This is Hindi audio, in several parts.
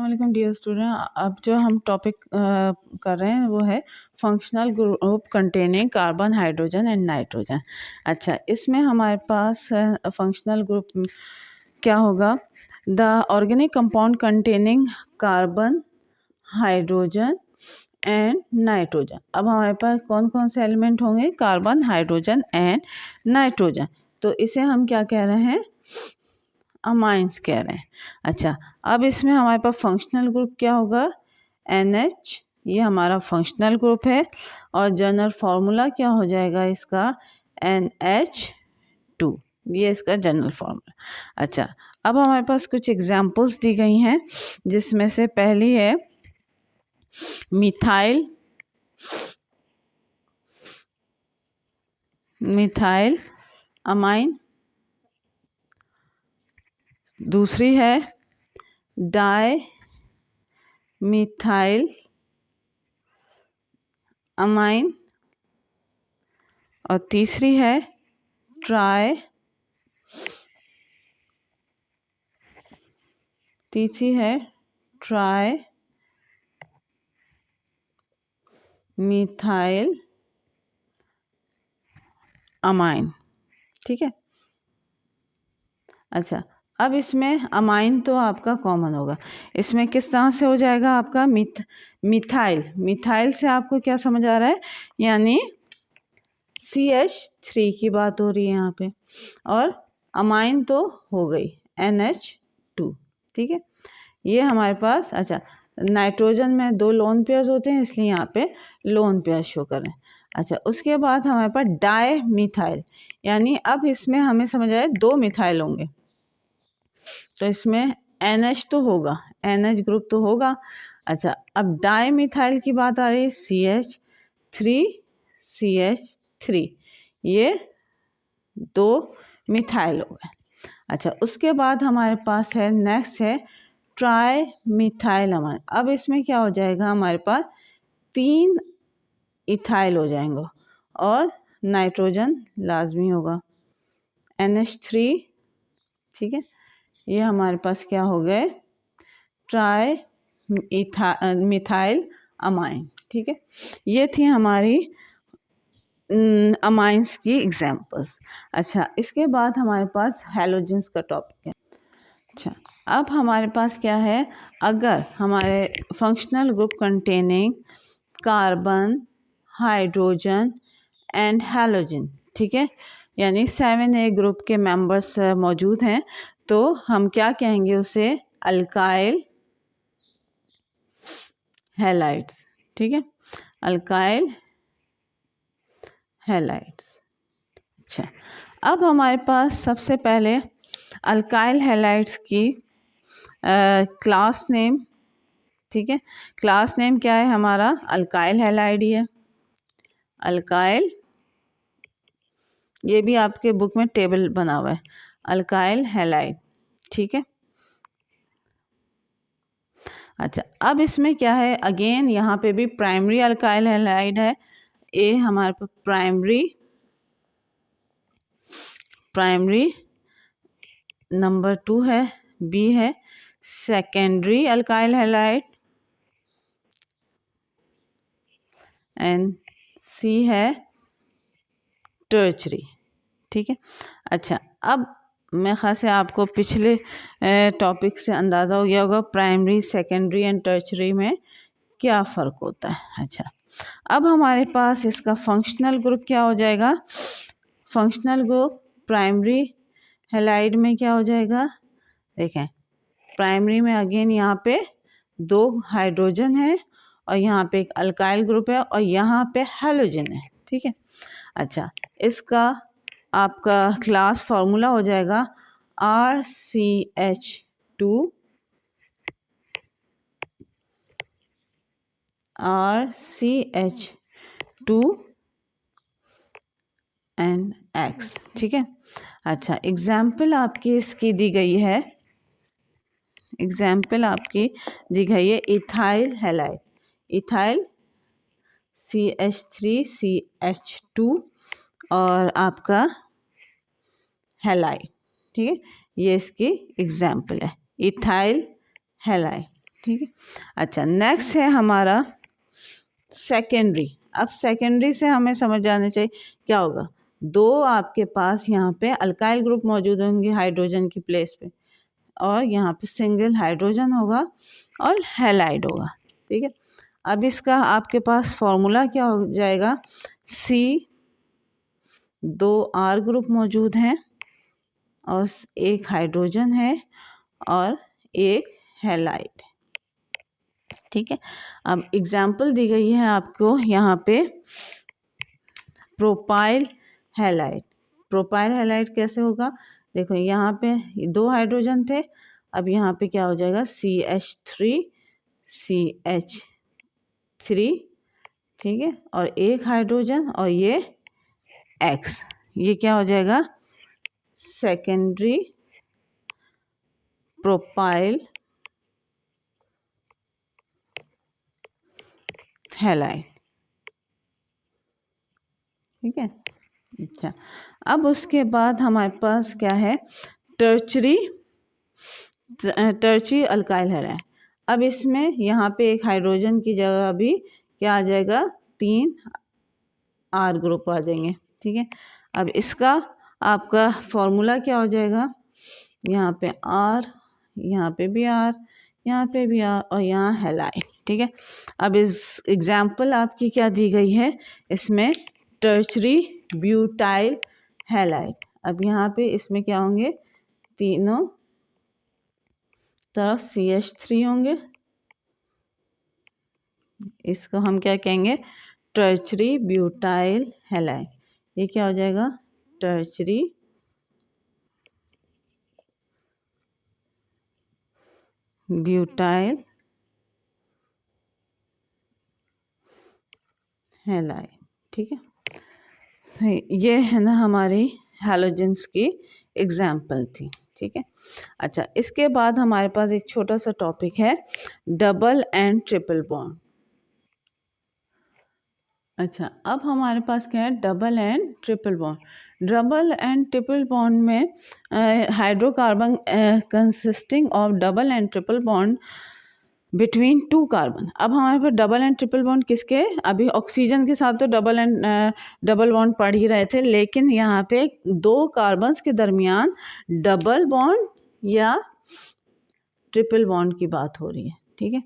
वालेकुम डियर स्टूडेंट। अब जो हम टॉपिक कर रहे हैं वो है functional group containing carbon, hydrogen and nitrogen. अच्छा, इसमें हमारे पास फंक्शनल ग्रुप क्या होगा? The organic compound containing carbon, hydrogen and nitrogen. अब हमारे पास कौन कौन से एलिमेंट होंगे? Carbon, hydrogen and nitrogen. तो इसे हम क्या कह रहे हैं? अमाइंस कह रहे हैं। अच्छा, अब इसमें हमारे पास फंक्शनल ग्रुप क्या होगा? NH, ये हमारा फंक्शनल ग्रुप है और जनरल फार्मूला क्या हो जाएगा इसका? NH2, ये इसका जनरल फार्मूला। अच्छा, अब हमारे पास कुछ एग्जांपल्स दी गई हैं जिसमें से पहली है मिथाइल अमाइन, दूसरी है डाई मिथाइल अमाइन और तीसरी है ट्राई मिथाइल अमाइन। ठीक है। अच्छा, अब इसमें अमाइन तो आपका कॉमन होगा। इसमें किस तरह से हो जाएगा आपका? मिथाइल से आपको क्या समझ आ रहा है? यानी CH3 की बात हो रही है यहाँ पे, और अमाइन तो हो गई NH2। ठीक है, ये हमारे पास। अच्छा, नाइट्रोजन में 2 लोन पेयर्स होते हैं इसलिए यहाँ पे लोन पेयर शो कर रहे हैं। अच्छा, उसके बाद हमारे पास डाई मिथाइल, यानी अब इसमें हमें समझ आया 2 मिथाइल होंगे, तो इसमें NH तो होगा, NH ग्रुप तो होगा। अच्छा, अब डाई मिथाइल की बात आ रही है, CH3, ये 2 मिथाइल हो गए। अच्छा, उसके बाद हमारे पास है नेक्स्ट है ट्राई मिथाइल अमाइन। अब इसमें क्या हो जाएगा? हमारे पास 3 इथाइल हो जाएंगे और नाइट्रोजन लाजमी होगा NH3। ठीक है, ये हमारे पास क्या हो गए? Tri methyl amine. ठीक है, ये थी हमारी अमाइंस की एग्जांपल्स। अच्छा, इसके बाद हमारे पास हैलोजेंस का टॉपिक है। अच्छा, अब हमारे पास क्या है? अगर हमारे functional group containing carbon, hydrogen and halogen, ठीक है, यानी 7A ग्रुप के मेंबर्स मौजूद हैं, तो हम क्या कहेंगे उसे? Alkyl halides. ठीक है, अल्काइल हैलाइड्स। अच्छा, अब हमारे पास सबसे पहले अल्काइल हैलाइड्स की क्लास नेम। ठीक है, क्लास नेम क्या है हमारा? अल्काइल हैलाइड ही है। अल्काइल, ये भी आपके बुक में टेबल बना हुआ है, अल्काइल हैलाइड। ठीक है। अच्छा, अब इसमें क्या है? अगेन यहाँ पे भी प्राइमरी अल्काइल हैलाइड है। ए हमारे पास प्राइमरी नंबर 2 है, बी है सेकेंडरी अल्काइल हैलाइड एंड सी है टर्चरी। ठीक है। अच्छा, अब मैं ख़ास से आपको पिछले टॉपिक से अंदाज़ा हो गया होगा प्राइमरी, सेकेंडरी एंड टर्चरी में क्या फ़र्क होता है। अच्छा, अब हमारे पास इसका फंक्शनल ग्रुप क्या हो जाएगा? फंक्शनल ग्रुप प्राइमरी हैलाइड में क्या हो जाएगा? देखें, प्राइमरी में अगेन यहाँ पे 2 हाइड्रोजन है और यहाँ पे एक अल्काइल ग्रुप है और यहाँ पे हैलोजन है। ठीक है। अच्छा, इसका आपका क्लास फार्मूला हो जाएगा RCH2 एंड X। ठीक है। अच्छा, एग्जाम्पल आपकी इसकी दी गई है, इथाइल हैलाइड, इथाइल CH3CH2 और आपका हैलाइड। ठीक है, ये इसकी एग्जाम्पल है, इथाइल हैलाइड। ठीक है। अच्छा, नेक्स्ट है हमारा सेकेंडरी। अब सेकेंडरी से हमें समझ जाना चाहिए क्या होगा। दो आपके पास यहाँ पे अल्काइल ग्रुप मौजूद होंगे हाइड्रोजन की प्लेस पे, और यहाँ पे सिंगल हाइड्रोजन होगा और हैलाइड होगा। ठीक है, अब इसका आपके पास फॉर्मूला क्या हो जाएगा, सी, दो आर ग्रुप मौजूद हैं और एक हाइड्रोजन है और एक हैलाइड। ठीक है, अब एग्जाम्पल दी गई है आपको यहाँ पे प्रोपाइल हैलाइड। प्रोपाइल हैलाइड कैसे होगा, देखो यहाँ पे दो हाइड्रोजन थे, अब यहाँ पे क्या हो जाएगा, CH3 ठीक है, और एक हाइड्रोजन और ये X, ये क्या हो जाएगा, सेकेंडरी प्रोपाइल हैलाइड। ठीक है। अच्छा, अब उसके बाद हमारे पास क्या है, टर्चरी अल्काइल हैलाइड। अब इसमें यहाँ पे एक हाइड्रोजन की जगह भी क्या आ जाएगा, 3 आर ग्रुप आ जाएंगे। ठीक है, अब इसका आपका फॉर्मूला क्या हो जाएगा, यहाँ पे आर, यहाँ पे भी आर, यहाँ पे भी आर और यहाँ हैलाइड। ठीक है, अब इस एग्जाम्पल आपकी क्या दी गई है, इसमें टर्चरी ब्यूटाइल हैलाइड। अब यहाँ पे इसमें क्या होंगे, तीनों तरफ CH3 होंगे, इसको हम क्या कहेंगे, टर्चरी ब्यूटाइल हैलाइड। ये क्या हो जाएगा, टर्चरी ब्यूटाइल हैलाइड। ठीक है, ये है ना हमारी हैलोजेंस की एग्जाम्पल थी। ठीक है, अच्छा, इसके बाद हमारे पास एक छोटा सा टॉपिक है डबल एंड ट्रिपल बॉन्ड। अच्छा, अब हमारे पास क्या है, double and triple bond. Double and triple bond में hydrocarbon consisting of double and triple bond between 2 carbon. अब हमारे पास डबल एंड ट्रिपल बॉन्ड किसके, अभी ऑक्सीजन के साथ तो डबल बॉन्ड पढ़ ही रहे थे, लेकिन यहाँ पे 2 कार्बन्स के दरमियान डबल बॉन्ड या ट्रिपल बॉन्ड की बात हो रही है। ठीक है,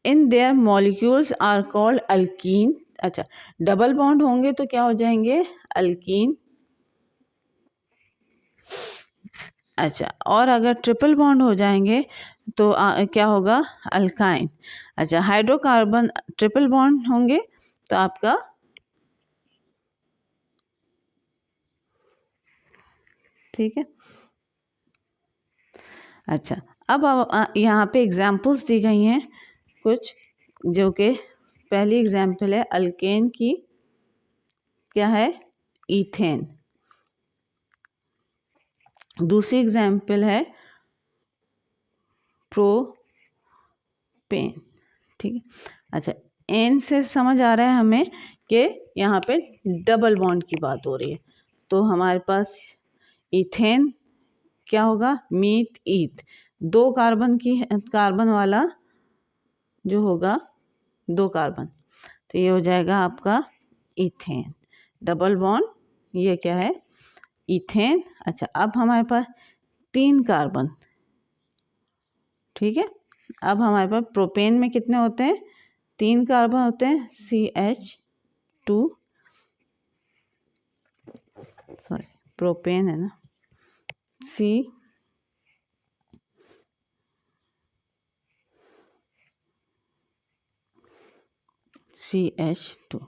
in their molecules are called alkene. अच्छा, डबल बॉन्ड होंगे तो क्या हो जाएंगे, अल्कीन। अच्छा, और अगर ट्रिपल बॉन्ड हो जाएंगे तो क्या होगा, अल्काइन। अच्छा, हाइड्रोकार्बन ट्रिपल बॉन्ड होंगे तो आपका ठीक है। अच्छा, अब यहाँ पे एग्जाम्पल्स दी गई हैं कुछ, जो कि पहली एग्जाम्पल है अल्केन की, क्या है, ईथेन। दूसरी एग्जाम्पल है प्रोपेन। ठीक है, अच्छा, एन से समझ आ रहा है हमें कि यहाँ पे डबल बॉन्ड की बात हो रही है, तो हमारे पास इथेन क्या होगा, मीथ ईथ, 2 कार्बन वाला जो होगा 2 कार्बन, तो ये हो जाएगा आपका इथेन। डबल बॉन्ड, ये क्या है, इथेन। अच्छा, अब हमारे पास 3 कार्बन। ठीक है, अब हमारे पास प्रोपेन में कितने होते हैं, 3 कार्बन होते हैं, CH2, सॉरी प्रोपेन है ना, CH2।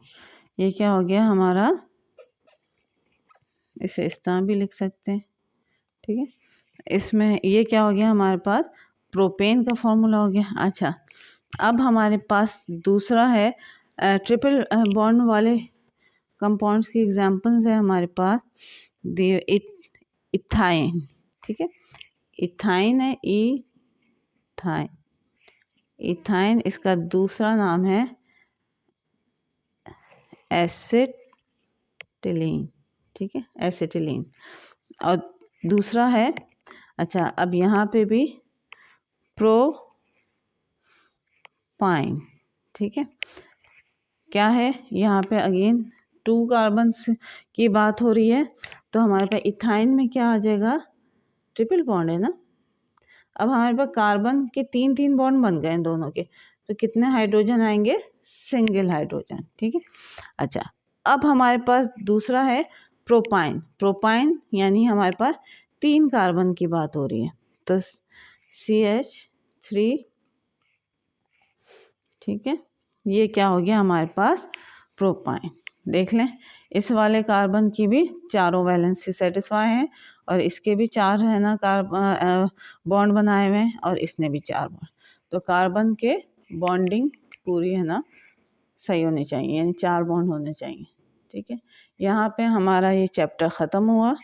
ये क्या हो गया हमारा, इसे इस तरह भी लिख सकते हैं। ठीक है, इसमें ये क्या हो गया, हमारे पास प्रोपेन का फॉर्मूला हो गया। अच्छा, अब हमारे पास दूसरा है ट्रिपल बॉन्ड वाले कंपाउंड्स की एग्जांपल्स है हमारे पास, इथाइन। ठीक है, इथाइन है, इथाइन, इसका दूसरा नाम है एसिटिलीन। ठीक है, एसिटिलीन, और दूसरा है, अच्छा, अब यहाँ पे भी प्रोपाइन। ठीक है, क्या है यहाँ पे अगेन 2 कार्बन्स की बात हो रही है, तो हमारे पास इथाइन में क्या आ जाएगा, ट्रिपल बॉन्ड है ना। अब हमारे पास कार्बन के 3 बॉन्ड बन गए हैं दोनों के, तो कितने हाइड्रोजन आएंगे, सिंगल हाइड्रोजन। ठीक है, अच्छा अब हमारे पास दूसरा है प्रोपाइन। प्रोपाइन यानी हमारे पास 3 कार्बन की बात हो रही है, तो CH3। ठीक है, ये क्या हो गया हमारे पास, प्रोपाइन। देख लें, इस वाले कार्बन की भी चारों वैलेंसी सेटिस्फाई हैं और इसके भी 4 है ना बॉन्ड बनाए हुए हैं और इसने भी 4 बॉन्ड। तो कार्बन के बॉन्डिंग पूरी है ना सही होनी चाहिए, यानी 4 बॉन्ड होने चाहिए। ठीक है, यहाँ पे हमारा ये चैप्टर ख़त्म हुआ।